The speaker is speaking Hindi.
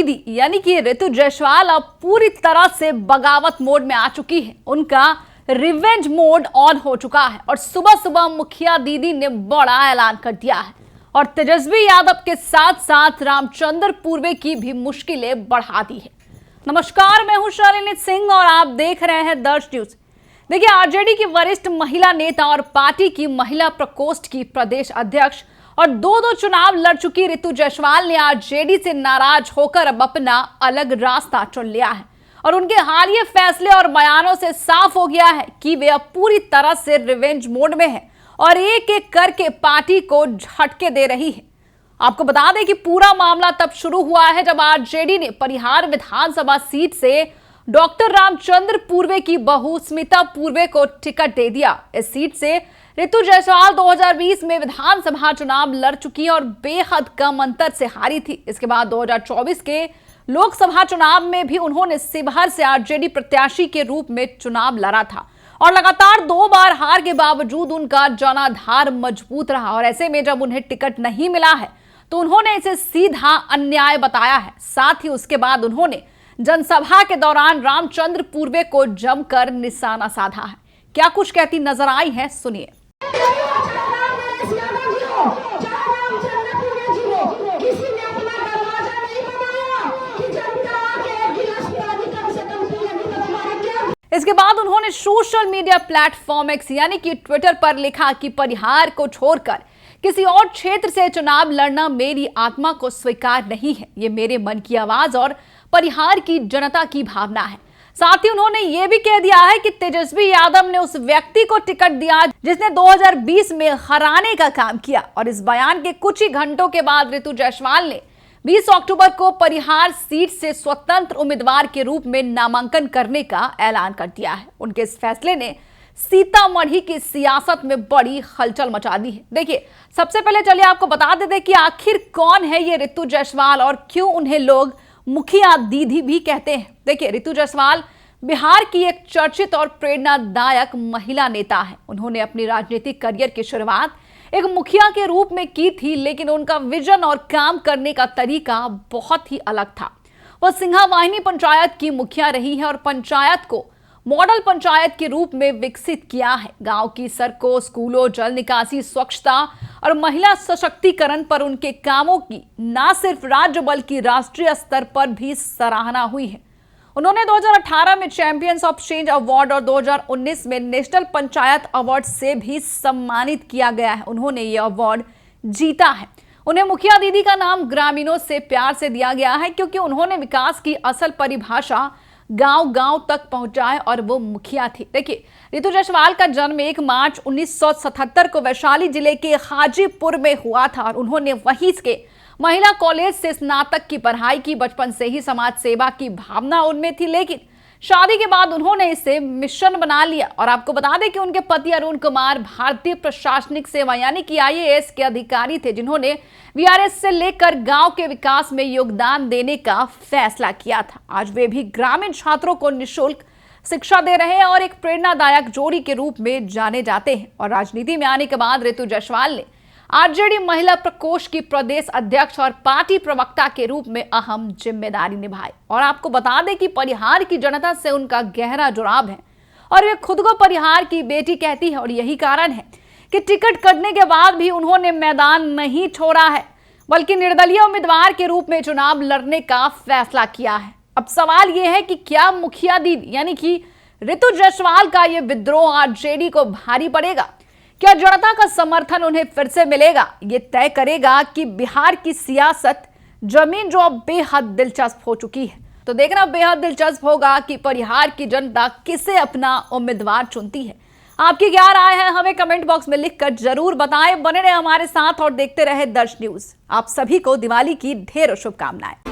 दीदी यानी कि ऋतु जायसवाल अब पूरी तरह से बगावत मोड में आ चुकी है। उनका रिवेंज मोड ऑन हो चुका है और सुबह सुबह मुखिया दीदी ने बड़ा ऐलान कर दिया है और तेजस्वी यादव के साथ साथ रामचंद्र पूर्वे की भी मुश्किलें बढ़ा दी है। नमस्कार, मैं हूं शालिनी सिंह और आप देख रहे हैं दर्श न्यूज। देखिए, आरजेडी की वरिष्ठ महिला नेता और पार्टी की महिला प्रकोष्ठ की प्रदेश अध्यक्ष और दो चुनाव लड़ चुकी ऋतु जायसवाल ने आरजेडी से नाराज होकर अब अपना अलग रास्ता चुन लिया है और उनके हालिया फैसले और बयानों से साफ हो गया है कि वे अब पूरी तरह से रिवेंज मोड में हैं और एक एक करके पार्टी को झटके दे रही है। आपको बता दें कि पूरा मामला तब शुरू हुआ है जब आरजेडी ने परिहार विधानसभा सीट से डॉक्टर रामचंद्र पूर्वे की बहू स्मिता पूर्वे को टिकट दे दिया। इस सीट से ऋतु जायसवाल 2020 में विधानसभा चुनाव लड़ चुकी और बेहद कम अंतर से हारी थी। इसके बाद 2024 के लोकसभा चुनाव में भी उन्होंने शिवहर से आरजेडी प्रत्याशी के रूप में चुनाव लड़ा था और लगातार 2 बार हार के बावजूद उनका जनाधार मजबूत रहा और ऐसे में जब उन्हें टिकट नहीं मिला है तो उन्होंने इसे सीधा अन्याय बताया है। साथ ही उसके बाद उन्होंने जनसभा के दौरान रामचंद्र पूर्वे को जमकर निशाना साधा है। क्या कुछ कहती नजर आई है, सुनिए। इसके बाद उन्होंने सोशल मीडिया प्लेटफॉर्म एक्स यानी कि ट्विटर पर लिखा कि परिहार को छोड़कर किसी और क्षेत्र से चुनाव लड़ना मेरी आत्मा को स्वीकार नहीं है। ये मेरे मन की आवाज और परिहार की जनता की भावना है। साथ ही उन्होंने ये भी कह दिया है कि तेजस्वी यादव ने उस व्यक्ति को टिकट दिया जिसने 2020 में हराने का काम किया और इस बयान के कुछ ही घंटों के बाद ऋतु जायसवाल ने 20 अक्टूबर को परिहार सीट से स्वतंत्र उम्मीदवार के रूप में नामांकन करने का ऐलान कर दिया है। उनके इस फैसले ने सीतामढ़ी की सियासत में बड़ी हलचल मचा दी है। देखिए, सबसे पहले चलिए आपको बता देते कि आखिर कौन है ये ऋतु जायसवाल और क्यों उन्हें लोग मुखिया दीदी भी कहते हैं। देखिए, ऋतु जायसवाल बिहार की एक चर्चित और प्रेरणादायक महिला नेता है। उन्होंने अपनी राजनीतिक करियर की शुरुआत एक मुखिया के रूप में की थी, लेकिन उनका विजन और काम करने का तरीका बहुत ही अलग था। वह सिंघावाहिनी पंचायत की मुखिया रही है और पंचायत को मॉडल पंचायत के रूप में विकसित किया है। गांव की सड़कों, स्कूलों, जल निकासी, स्वच्छता और महिला सशक्तिकरण पर उनके कामों की न सिर्फ राज्य बल्कि राष्ट्रीय स्तर पर भी सराहना हुई है। उन्होंने 2018 में चैंपियंस ऑफ चेंज अवार्ड और 2019 में नेशनल पंचायत अवार्ड से भी सम्मानित किया गया है। उन्होंने ये अवार्ड जीता है। उन्हें मुखिया दीदी का नाम ग्रामीणों से प्यार से दिया गया है क्योंकि उन्होंने विकास की असल परिभाषा गांव-गांव तक पहुंचाए और वो मुखिया थी। देखिए, ऋतु जायसवाल का जन्म 1 मार्च 1977 को वैशाली जिले के हाजीपुर में हुआ था और उन्होंने वहीं के महिला कॉलेज से स्नातक की पढ़ाई की। बचपन से ही समाज सेवा की भावना उनमें थी, लेकिन शादी के बाद उन्होंने इसे मिशन बना लिया। और आपको बता दें कि उनके पति अरुण कुमार भारतीय प्रशासनिक सेवा यानी कि IAS के अधिकारी थे, जिन्होंने VRS से लेकर गांव के विकास में योगदान देने का फैसला किया था। आज वे भी ग्रामीण छात्रों को निःशुल्क शिक्षा दे रहे हैं और एक प्रेरणादायक जोड़ी के रूप में जाने जाते हैं। और राजनीति में आने के बाद ऋतु जायसवाल ने आरजेडी महिला प्रकोष्ठ की प्रदेश अध्यक्ष और पार्टी प्रवक्ता के रूप में अहम जिम्मेदारी निभाई। और आपको बता दें कि परिहार की जनता से उनका गहरा जुड़ाव है और वे खुद को परिहार की बेटी कहती है और यही कारण है कि टिकट कटने के बाद भी उन्होंने मैदान नहीं छोड़ा है बल्कि निर्दलीय उम्मीदवार के रूप में चुनाव लड़ने का फैसला किया है। अब सवाल यह है कि क्या मुखिया दीदी यानी कि ऋतु जायसवाल का यह विद्रोह आरजेडी को भारी पड़ेगा? क्या जनता का समर्थन उन्हें फिर से मिलेगा? ये तय करेगा कि बिहार की सियासत जमीन जो अब बेहद दिलचस्प हो चुकी है। तो देखना बेहद दिलचस्प होगा कि परिहार की जनता किसे अपना उम्मीदवार चुनती है। आपकी क्या राय है, हमें कमेंट बॉक्स में लिखकर जरूर बताएं। बने रहे हमारे साथ और देखते रहे दर्श न्यूज। आप सभी को दिवाली की ढेरों शुभकामनाएं।